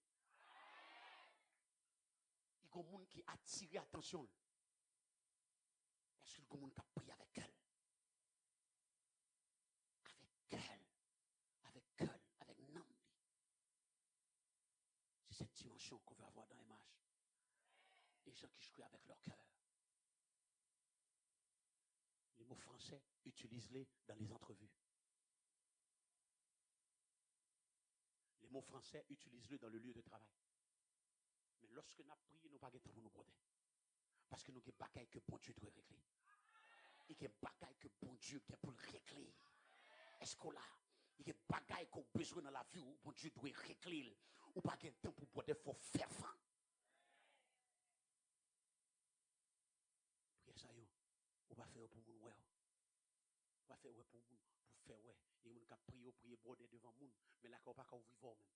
Speaker 2: Il y a un monde qui attire l'attention. Est-ce que le grand monde qui a prié avec elle? Avec Nambi. C'est cette dimension qu'on veut avoir dans l'image. Des gens qui jouent avec leur cœur. Les mots français, utilisez-les dans les entrevues. Les mots français, utilisez-les dans le lieu de travail. Mais lorsque nous prions, nous n'avons pas de temps pour nous broder. Parce que nous avons des bagailles que bon Dieu doit régler. Et des bagailles que bon Dieu doit pour régler. Est-ce qu'on l'a? Il y a des bagailles qu'on a besoin dans la vie où bon Dieu doit régler. Ou pas de temps pour broder, il faut faire franc. Priez ça, yo. Ou pas faire pour moun ouais. Ou pas faire pour moun pour faire ouais. Et moun ka prier broder devant moun, mais là qu'on pas ouvrir même.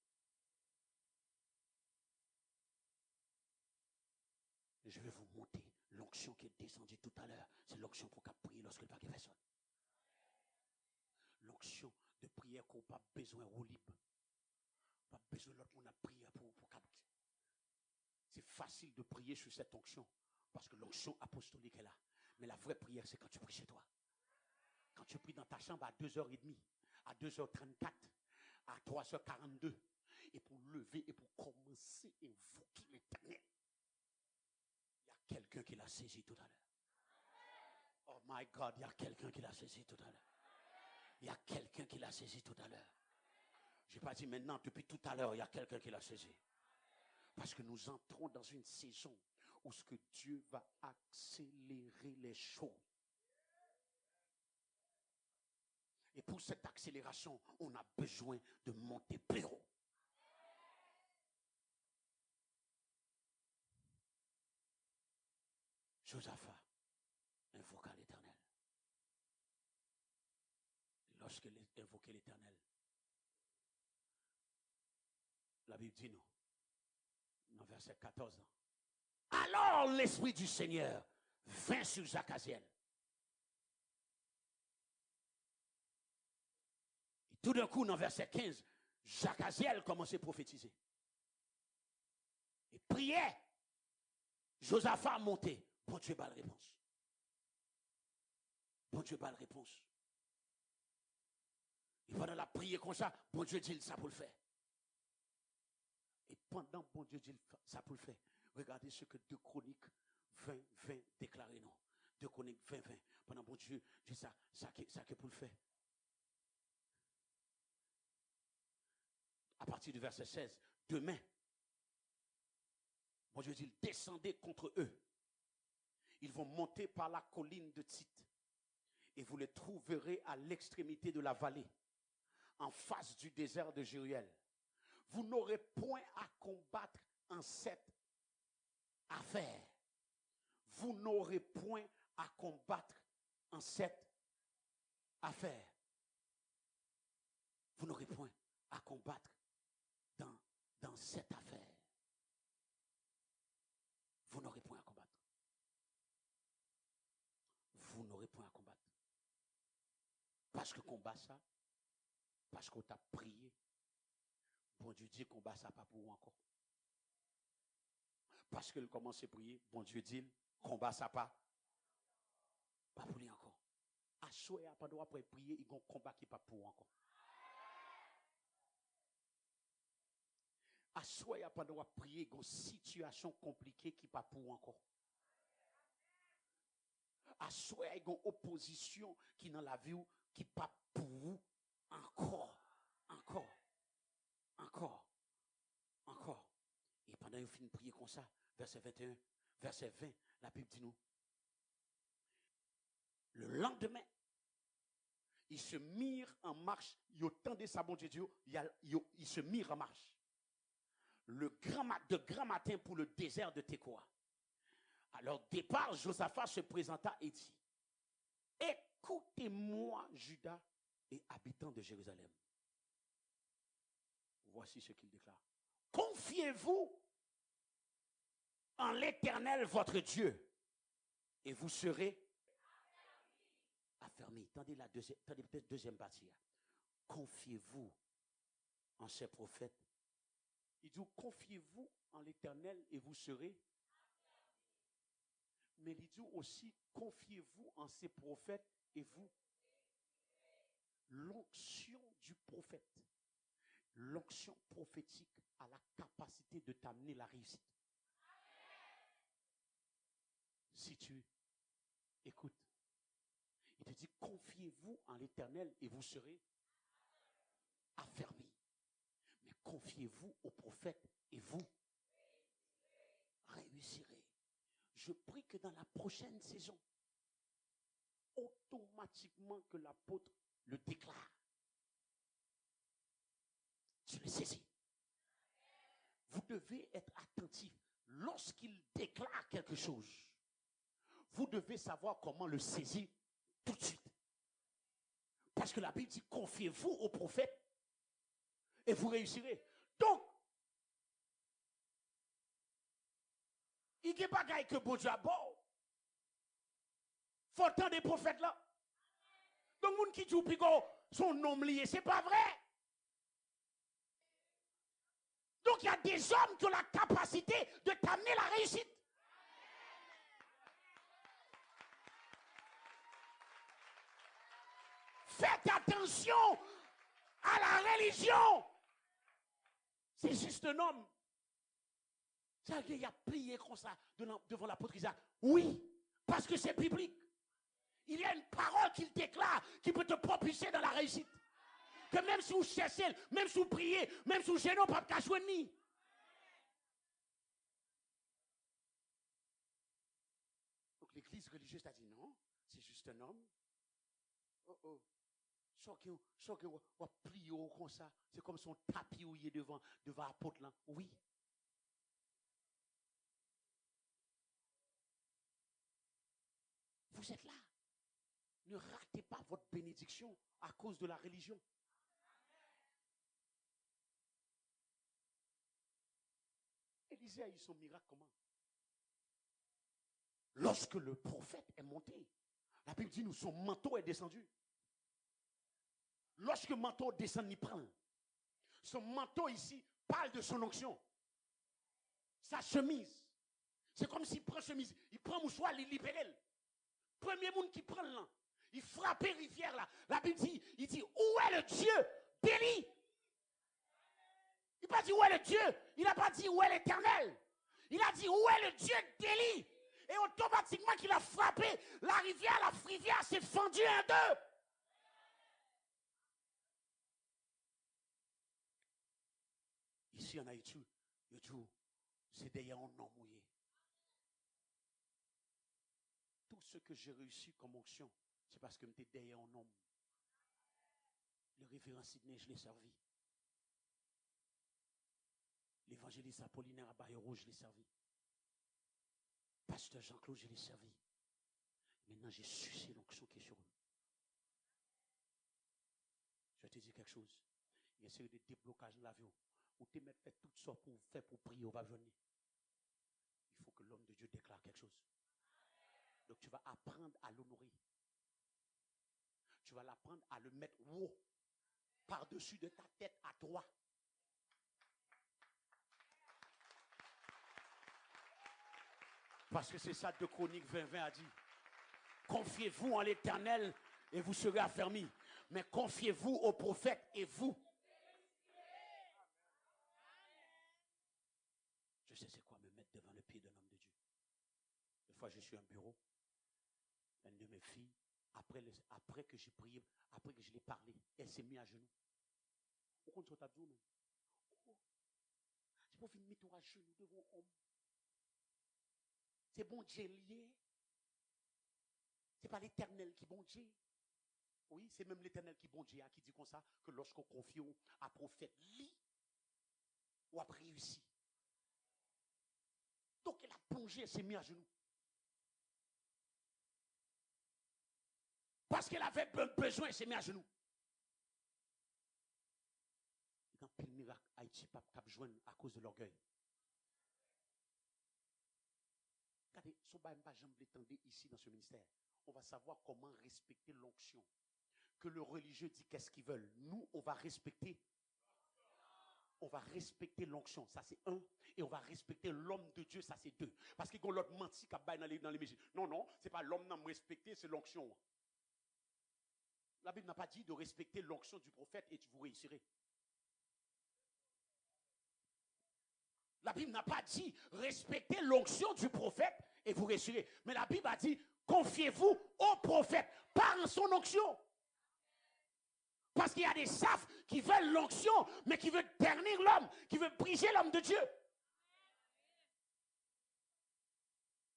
Speaker 2: Je vais vous montrer l'onction qui est descendue tout à l'heure. C'est l'onction pour qu'à prier lorsque le pas personne. L'onction de prière qu'on n'a pas besoin de libre. Pas besoin de l'autre monde à prier pour capter. C'est facile de prier sur cette onction. Parce que l'onction apostolique est là. Mais la vraie prière, c'est quand tu pries chez toi. Quand tu pries dans ta chambre à 2h30, à 2h34, à 3h42, et pour lever et pour commencer à invoquer l'éternel. Il y a quelqu'un qui l'a saisi tout à l'heure. Oh my God, il y a quelqu'un qui l'a saisi tout à l'heure. Il y a quelqu'un qui l'a saisi tout à l'heure. Je n'ai pas dit maintenant, depuis tout à l'heure, il y a quelqu'un qui l'a saisi. Parce que nous entrons dans une saison où ce que Dieu va accélérer les choses. Et pour cette accélération, on a besoin de monter plus haut. Josaphat invoqua l'Éternel. Lorsqu'il invoquait l'Éternel, la Bible dit nous, dans verset 14, alors l'Esprit du Seigneur vint sur Jacaziel. Et tout d'un coup, dans verset 15, Jacaziel commençait à prophétiser. Et priait. Josaphat montait. Bon Dieu, pas la réponse. Bon Dieu, pas la réponse. Et pendant la prière comme ça, bon Dieu dit ça pour le faire. Et pendant bon Dieu dit ça pour le faire, regardez ce que 2 Chroniques 20 déclarait non. 2 Chroniques 20 pendant bon Dieu dit ça que pour le faire. À partir du verset 16, demain, bon Dieu dit, descendez contre eux. Ils vont monter par la colline de Tite. Et vous les trouverez à l'extrémité de la vallée, en face du désert de Jéruel. Vous n'aurez point à combattre en cette affaire. Vous n'aurez point à combattre en cette affaire. Vous n'aurez point à combattre dans cette affaire. Vous n'aurez point à combattre. Vous n'aurez point à combattre. Parce que combat ça, parce qu'on t'a prié, bon Dieu dit combat ça pas pour vous encore. Parce qu'il commence à prier, bon Dieu dit combat ça pas pour lui encore. À souhait, pendant après prier, il y a un combat qui pas pour vous encore. À souhait, pendant prier, il y a une situation compliquée qui pas pour vous encore. À souhait, il y a une opposition qui dans la vie qui pas pour vous encore. Et pendant qu'il finit de prier comme ça, verset 21, verset 20, la Bible dit nous. Le lendemain, ils se mirent en marche. Ils attendaient ça, bon Dieu, ils se mirent en marche. De grand matin pour le désert de Tekoa. Alors, départ, Josaphat se présenta et dit, écoutez-moi, Juda et habitants de Jérusalem. Voici ce qu'il déclare. Confiez-vous en l'Éternel votre Dieu et vous serez affermis. Tendez la deuxième partie. Confiez-vous en ces prophètes. Il dit, confiez-vous en l'Éternel et vous serez. Mais il dit aussi, confiez-vous en ces prophètes et vous. L'onction du prophète, l'onction prophétique a la capacité de t'amener la réussite. Si tu écoutes, il te dit, confiez-vous en l'Éternel et vous serez affermis. Mais confiez-vous au prophète et vous réussirez. Je prie que dans la prochaine saison, automatiquement que l'apôtre le déclare, tu le saisis. Vous devez être attentif. Lorsqu'il déclare quelque chose, vous devez savoir comment le saisir tout de suite. Parce que la Bible dit, confiez-vous au prophète et vous réussirez. Donc, il n'y a pas de que bon Dieu a bon. Faut tant des prophètes là. Donc, les gens qui disent que son nom lié, ce n'est pas vrai. Donc, il y a des hommes qui ont la capacité de t'amener la réussite. Faites attention à la religion. C'est juste un homme. Il a prié comme ça devant l'apôtre Isaac. Oui, parce que c'est biblique. Il y a une parole qu'il déclare qui peut te propulser dans la réussite. Que même si vous cherchez, même si vous priez, même si vous gênez, pas de jouer ni. Donc l'église religieuse a dit non, c'est juste un homme. Oh oh. Chacun va prier comme ça. C'est comme son tapis où il est devant l'apôtre là. Oui. Vous êtes là. Ne ratez pas votre bénédiction à cause de la religion. Élisée a eu son miracle comment? Lorsque le prophète est monté, la Bible dit, son manteau est descendu. Lorsque le manteau descend, il prend. Son manteau ici parle de son onction. Sa chemise. C'est comme s'il prend chemise. Il prend mouchoir, il libère. Premier monde qui prend là. Il frappe rivière là. La Bible dit, il dit, où est le Dieu d'Élie? Il n'a pas dit où est le Dieu. Il n'a pas dit où est l'Éternel. Il a dit où est le Dieu d'Élie. Et automatiquement qu'il a frappé, la rivière s'est fendue en deux. Ici en Haïti, c'est derrière un nom mouillé. Tout ce que j'ai réussi comme onction, c'est parce que j'étais derrière un homme. Le révérend Sidney, je l'ai servi. L'évangéliste Apollinaire à Bayero, je l'ai servi. Pasteur Jean-Claude, je l'ai servi. Maintenant, j'ai sucé l'onction qui est sur eux. Je vais te dire quelque chose. Il y a une série de déblocages dans l'avion. Où tu mets toutes sortes pour faire pour prier, on va venir. Il faut que l'homme de Dieu déclare quelque chose. Donc tu vas apprendre à l'honorer. Tu vas l'apprendre à le mettre haut, par-dessus de ta tête à toi. Parce que c'est ça de Chroniques 20:20 a dit. Confiez-vous en l'Éternel et vous serez affermis. Mais confiez-vous au prophète et vous. Je sais c'est quoi me mettre devant le pied d'un homme de Dieu. Une fois je suis à un bureau, une de mes filles, après que j'ai prié, après que je l'ai parlé, elle s'est mise à genoux. Au compte sur ta dos, non? C'est pour venir mettre à genoux devant homme. C'est bon Dieu lié. C'est pas l'Éternel qui bon Dieu. Oui, c'est même l'Éternel qui bon Dieu qui dit comme ça que lorsqu'on confie à prophète lit ou a réussi. Donc elle a plongé, elle s'est mise à genoux. Parce qu'elle avait besoin, elle s'est mise à genoux. Quand pile miracle, Haïti pas joindre à cause de l'orgueil. son bail pas jamais l'étendre ici dans ce ministère. On va savoir comment respecter l'onction. Que le religieux dit qu'est-ce qu'ils veulent. Nous, on va respecter. On va respecter l'onction, ça c'est un. Et on va respecter l'homme de Dieu, ça c'est deux. Parce qu'il y a l'autre menti qui a dans les messieurs. Non, non, c'est pas l'homme qui respecter, c'est l'onction. La Bible n'a pas dit de respecter l'onction du prophète et vous réussirez. La Bible n'a pas dit respecter l'onction du prophète et vous réussirez. Mais la Bible a dit confiez-vous au prophète par son onction. Parce qu'il y a des safs qui veulent l'onction, mais qui veulent ternir l'homme, qui veulent briser l'homme de Dieu.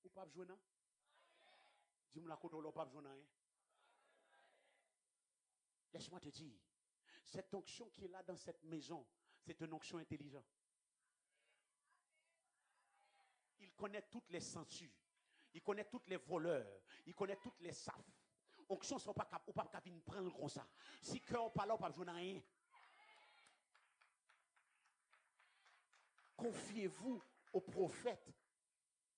Speaker 2: Ou pas besoin non? Dis-moi la côte ou pas besoin non? Laisse-moi te dire, cette onction qui est là dans cette maison, c'est une onction intelligente. Il connaît toutes les censures, il connaît tous les voleurs, il connaît toutes les safs. Onction sont pas ou pas venir prendre comme ça. Si cœur pas là, pas besoin de rien. Confiez-vous au prophète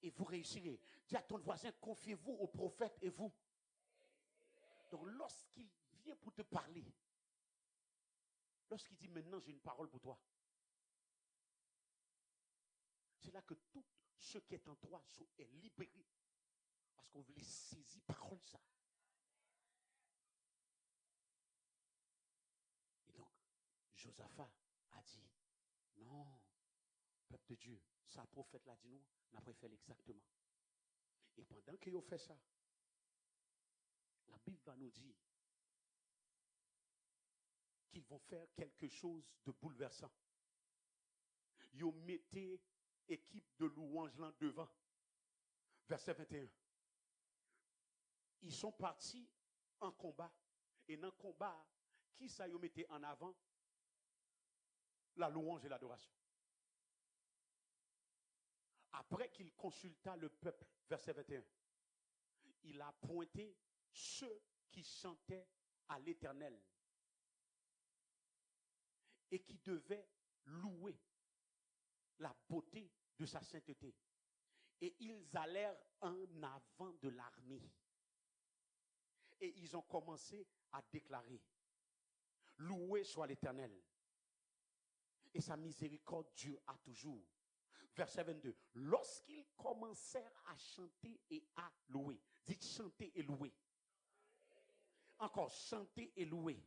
Speaker 2: et vous réussirez. Dis à ton voisin, confiez-vous au prophète et vous. Donc lorsqu'il vient pour te parler, lorsqu'il dit maintenant j'ai une parole pour toi, c'est là que tout ce qui est en toi est libéré. Parce qu'on veut les saisir parole ça. Et donc, Josaphat a dit, non, peuple de Dieu, ça prophète l'a dit, nous, on a préféré exactement. Et pendant qu'ils ont fait ça, la Bible va nous dire qu'ils vont faire quelque chose de bouleversant. Ils ont mis équipe de louanges là devant. Verset 21. Ils sont partis en combat. Et dans le combat, qui ça y a mis en avant? La louange et l'adoration. Après qu'il consulta le peuple, verset 21, il a pointé ceux qui chantaient à l'Éternel et qui devaient louer la beauté de sa sainteté. Et ils allèrent en avant de l'armée. Et ils ont commencé à déclarer, loué soit l'Éternel. Et sa miséricorde dure à toujours. Verset 22. Lorsqu'ils commencèrent à chanter et à louer. Dites chanter et louer. Encore chanter et louer.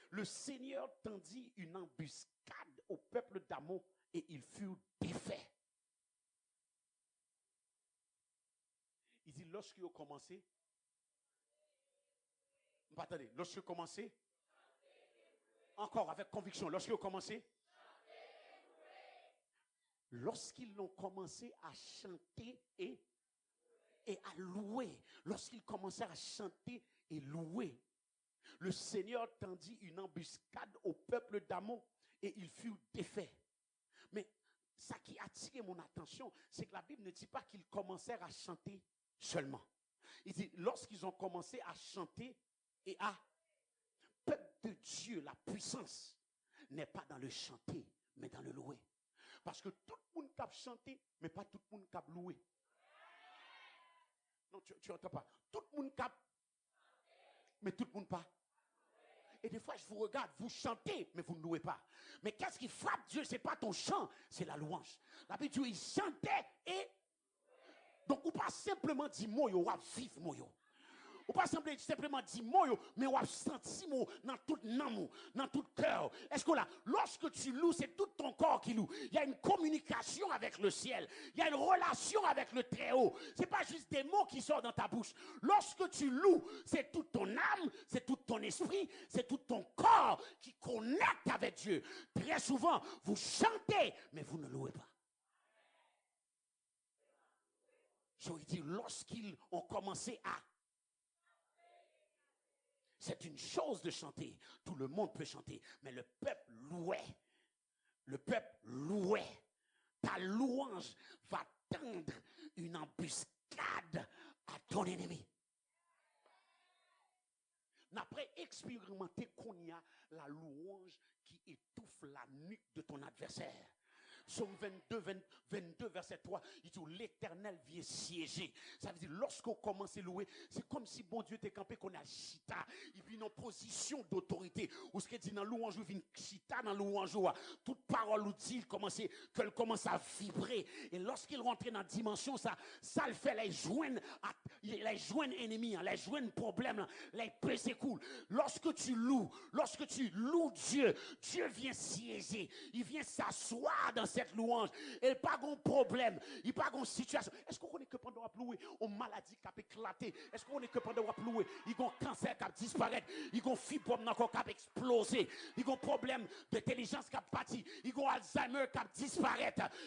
Speaker 2: Le Seigneur tendit une embuscade au peuple d'Amon et ils furent défaits. Il dit lorsqu'ils ont commencé. Attendez, lorsqu'ils ont commencé. Encore avec conviction. Lorsqu'ils ont commencé. Lorsqu'ils ont commencé à chanter et à louer, lorsqu'ils commencèrent à chanter et louer, le Seigneur tendit une embuscade au peuple d'Amon et ils furent défaits. Mais ça qui a attiré mon attention, c'est que la Bible ne dit pas qu'ils commencèrent à chanter seulement. Il dit lorsqu'ils ont commencé à chanter et à peuple de Dieu, la puissance n'est pas dans le chanter, mais dans le louer. Parce que tout le monde cap chanter, mais pas tout le monde cap louer. Non, tu entends pas. Tout le monde cap, mais tout le monde pas. Et des fois, je vous regarde, vous chantez, mais vous ne louez pas. Mais qu'est-ce qui frappe Dieu? C'est pas ton chant, c'est la louange. La Bible dit, il chantait et... Donc, ou pas simplement dire moyo, ou vivre moyo. Ou pas simplement dire moyo, mais ou senti mo dans tout nom, dans tout cœur. Est-ce que là, lorsque tu loues, c'est tout ton corps qui loue. Il y a une communication avec le ciel. Il y a une relation avec le Très-Haut. C'est pas juste des mots qui sortent dans ta bouche. Lorsque tu loues, c'est toute ton âme, c'est tout ton esprit, c'est tout ton corps qui connecte avec Dieu. Très souvent, vous chantez, mais vous ne louez pas. Je veux dire, lorsqu'ils ont commencé à... C'est une chose de chanter. Tout le monde peut chanter. Mais le peuple louait. Le peuple louait. Ta louange va tendre une embuscade à ton ennemi. Après expérimenter qu'on y a la louange qui étouffe la nuque de ton adversaire. Psaume 22, verset 3, il dit l'Éternel vient siéger. Ça veut dire lorsqu'on commence à louer, c'est comme si bon Dieu était campé qu'on a chita. Il vient en position d'autorité. Ou ce qu'il dit dans louange, il vient chita dans louange. Toute parole ou dit qu'elle commence à vibrer. Et lorsqu'il rentre dans la dimension, ça le fait les joindre ennemis, les joindre problèmes, les peser cool. Lorsque tu loues Dieu, Dieu vient siéger. Il vient s'asseoir dans cette louange. Il n'y a pas de problème. Il n'y a pas de situation. Est-ce qu'on connaît que pendant qu'on louer, on maladie qui a éclaté? Est-ce qu'on connaît que pendant qu'on louer, il y a un cancer qui a disparu? Il y a un fibrome qui a explosé? Il y a un problème d'intelligence qui a parti? Il y a un Alzheimer qui a disparu?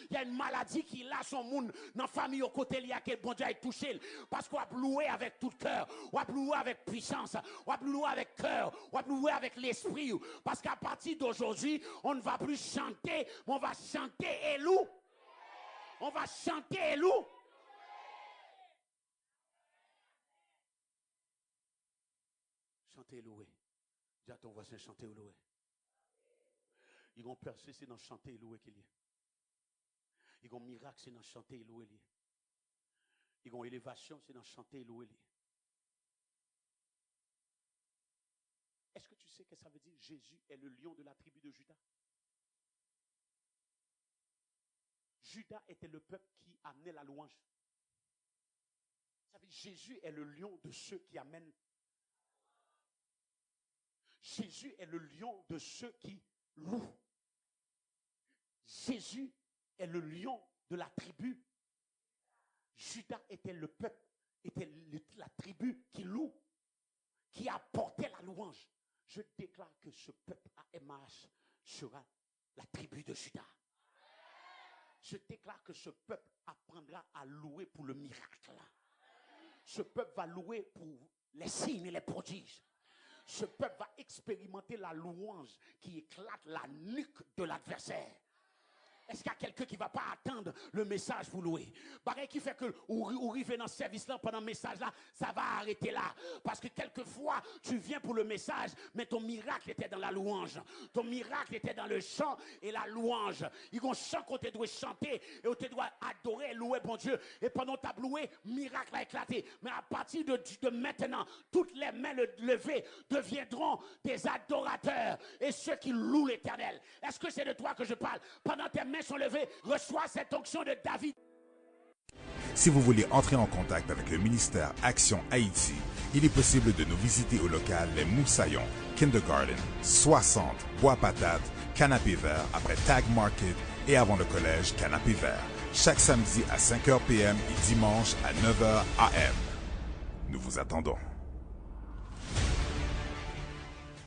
Speaker 2: Il y a une maladie qui lâche son monde dans la famille au côté, il y a quel bon Dieu a touché. Parce qu'on va louer avec tout cœur, on va louer avec puissance, on va louer avec cœur, on va louer avec l'esprit. Parce qu'à partir d'aujourd'hui, on ne va plus chanter, mais on va chanter et louer. On va chanter et louer. Chanter et louer. Dis à ton voisin, chanter et louer. Ils vont percer, c'est dans chanter et louer qu'il y a. Ils vont miracle, c'est dans chanter et louer. Ils vont élévation, c'est dans chanter et louer. Est-ce que tu sais que ça veut dire Jésus est le lion de la tribu de Juda? Juda était le peuple qui amenait la louange. Ça veut dire Jésus est le lion de ceux qui amènent. Jésus est le lion de ceux qui louent. Jésus est le lion de la tribu. Juda était le peuple, était la tribu qui loue, qui apportait la louange. Je déclare que ce peuple à MH sera la tribu de Juda. Je déclare que ce peuple apprendra à louer pour le miracle. Ce peuple va louer pour les signes et les prodiges. Ce peuple va expérimenter la louange qui éclate la nuque de l'adversaire. Est-ce qu'il y a quelqu'un qui ne va pas attendre le message pour louer? Pareil qui fait que vous arrivez dans ce service-là pendant le message-là, ça va arrêter là. Parce que quelquefois, tu viens pour le message, mais ton miracle était dans la louange. Ton miracle était dans le chant et la louange. Il y a un chant qu'on te doit chanter et on te doit adorer et louer bon Dieu. Et pendant que tu as loué, miracle a éclaté. Mais à partir de maintenant, toutes les mains levées deviendront des adorateurs et ceux qui louent l'Éternel. Est-ce que c'est de toi que je parle? Pendant tes mains sont levées, reçois cette onction de David.
Speaker 1: Si vous voulez entrer en contact avec le ministère Action Haïti, il est possible de nous visiter au local Les Moussaillons, Kindergarten, 60, Bois-Patate, Canapé Vert, après Tag Market et avant le collège Canapé Vert. Chaque samedi à 5h PM et dimanche à 9h AM. Nous vous attendons.